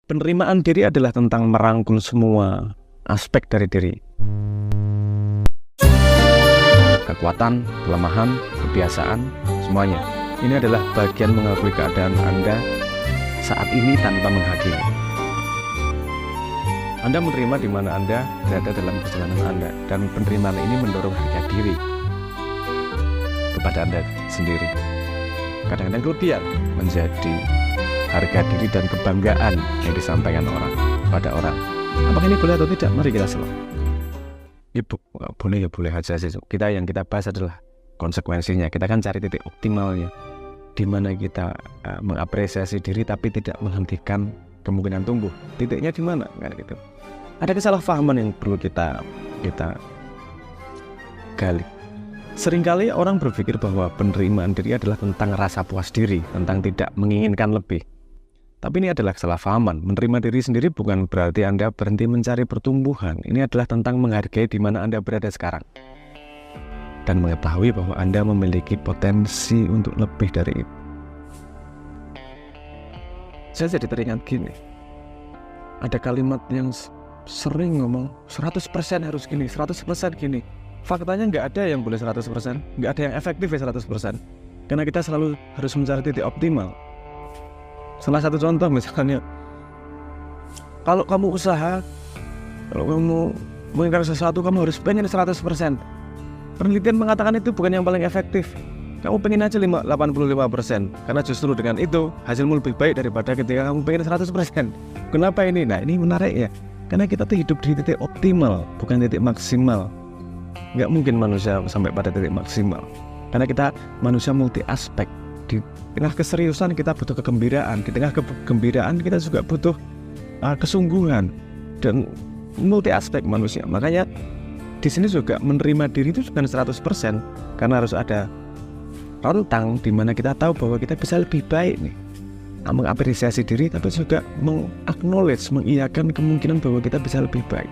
Penerimaan diri adalah tentang merangkul semua aspek dari diri. Kekuatan, kelemahan, kebiasaan, semuanya. Ini adalah bagian mengakui keadaan Anda saat ini tanpa menghakimi. Anda menerima di mana Anda berada dalam perjalanan Anda, dan penerimaan ini mendorong harga diri kepada Anda sendiri. Kadang-kadang kemudian menjadi harga diri dan kebanggaan yang disampaikan orang pada orang. Apakah ini boleh atau tidak? Mari kita selesai. Ibu, boleh ya boleh aja sih. Yang kita bahas adalah konsekuensinya. Kita kan cari titik optimalnya, di mana kita mengapresiasi diri tapi tidak menghentikan kemungkinan tumbuh. Titiknya di mana? Kan gitu. Ada kesalahpahaman yang perlu kita gali. Seringkali orang berpikir bahwa penerimaan diri adalah tentang rasa puas diri, tentang tidak menginginkan lebih. Tapi ini adalah kesalahpahaman. Menerima diri sendiri bukan berarti Anda berhenti mencari pertumbuhan. Ini adalah tentang menghargai di mana Anda berada sekarang, dan mengetahui bahwa Anda memiliki potensi untuk lebih dari itu. Saya jadi teringat gini. Ada kalimat yang sering ngomong 100% harus gini, 100% gini. Faktanya nggak ada yang boleh 100%, nggak ada yang efektif ya 100%. Karena kita selalu harus mencari titik optimal. Salah satu contoh misalnya, kalau kamu usaha, kalau kamu menginginkan sesuatu, kamu harus pengen 100%. Penelitian mengatakan itu bukan yang paling efektif. Kamu pengen aja 85%, karena justru dengan itu hasilmu lebih baik daripada ketika kamu pengen 100%. Kenapa ini? Nah, ini menarik ya. Karena kita tuh hidup di titik optimal, bukan titik maksimal. Nggak mungkin manusia sampai pada titik maksimal, karena kita manusia multi aspek. Di tengah keseriusan kita butuh kegembiraan, di tengah kegembiraan kita juga butuh kesungguhan, dan multi aspek manusia. Makanya di sini juga menerima diri itu bukan 100%, karena harus ada rentang di mana kita tahu bahwa kita bisa lebih baik nih. Mengapresiasi diri tapi juga mengacknowledge, mengiyakan kemungkinan bahwa kita bisa lebih baik.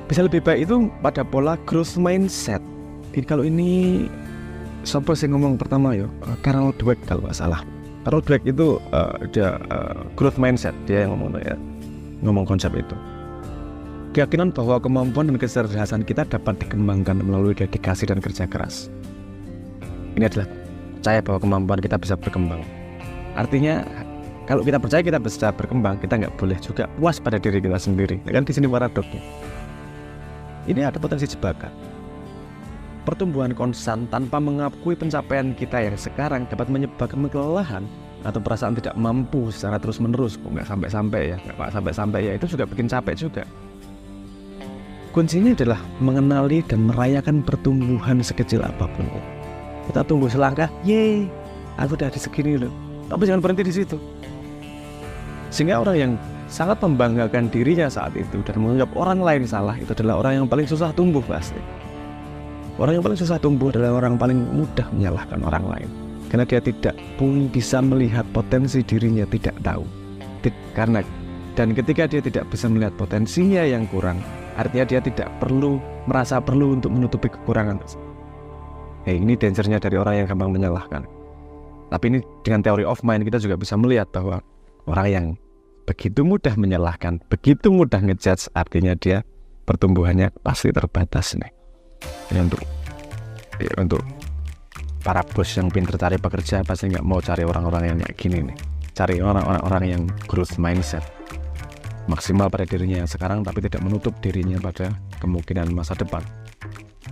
Bisa lebih baik itu pada pola growth mindset. Jadi kalau ini siapa sih ngomong pertama ya? Carol Dweck kalau nggak salah. Carol Dweck itu dia growth mindset, dia yang ngomong konsep itu. Keyakinan bahwa kemampuan dan kecerdasan kita dapat dikembangkan melalui dedikasi dan kerja keras. Ini adalah percaya bahwa kemampuan kita bisa berkembang. Artinya kalau kita percaya kita bisa berkembang, kita nggak boleh juga puas pada diri kita sendiri. Kan di sini paradoknya. Ini ada potensi jebakan. Pertumbuhan konstan tanpa mengakui pencapaian kita yang sekarang dapat menyebabkan kelelahan atau perasaan tidak mampu secara terus-menerus. Kok nggak sampai-sampai ya, itu juga bikin capek juga. Kuncinya adalah mengenali dan merayakan pertumbuhan sekecil apapun. Kita tumbuh selangkah, yeay, aku udah di segini loh. Tapi jangan berhenti di situ. Sehingga orang yang sangat membanggakan dirinya saat itu dan menganggap orang lain salah, itu adalah orang yang paling susah tumbuh pasti. Orang yang paling susah tumbuh adalah orang yang paling mudah menyalahkan orang lain, karena dia tidak pun bisa melihat potensi dirinya, tidak tahu. Dan ketika dia tidak bisa melihat potensinya yang kurang, artinya dia tidak merasa perlu untuk menutupi kekurangan. Ini dangernya dari orang yang gampang menyalahkan. Tapi ini dengan teori of mind kita juga bisa melihat bahwa orang yang begitu mudah menyalahkan, begitu mudah ngejudge, artinya dia pertumbuhannya pasti terbatas nih. Ini untuk para bos yang pintar cari pekerja pasti nggak mau cari orang-orang yang kayak gini nih. Cari orang-orang yang growth mindset, maksimal pada dirinya yang sekarang tapi tidak menutup dirinya pada kemungkinan masa depan.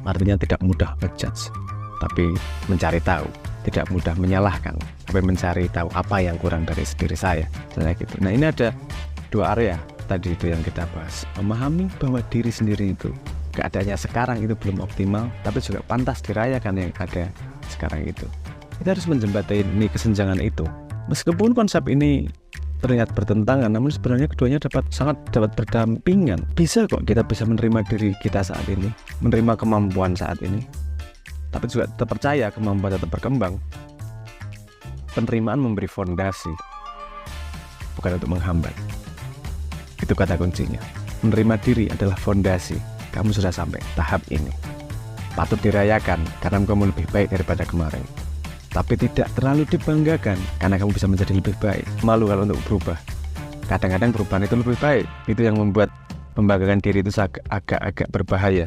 Artinya tidak mudah ngejudge, tapi mencari tahu. Tidak mudah menyalahkan, tapi mencari tahu apa yang kurang dari diri saya, gitu. Nah, ini ada dua area tadi itu yang kita bahas. Memahami bahwa diri sendiri itu keadaannya sekarang itu belum optimal, tapi juga pantas dirayakan yang ada sekarang itu. Kita harus menjembatani kesenjangan itu. Meskipun konsep ini terlihat bertentangan, namun sebenarnya keduanya sangat dapat berdampingan. Bisa kok kita bisa menerima diri kita saat ini, menerima kemampuan saat ini, tapi juga tetap percaya kemampuan tetap berkembang. Penerimaan memberi fondasi, bukan untuk menghambat. Itu kata kuncinya. Menerima diri adalah fondasi. Kamu sudah sampai tahap ini, patut dirayakan karena kamu lebih baik daripada kemarin. Tapi tidak terlalu dibanggakan karena kamu bisa menjadi lebih baik. Malu kalau untuk berubah. kadang-kadang perubahan itu lebih baik. Itu yang membuat pembangkangan diri itu agak-agak berbahaya.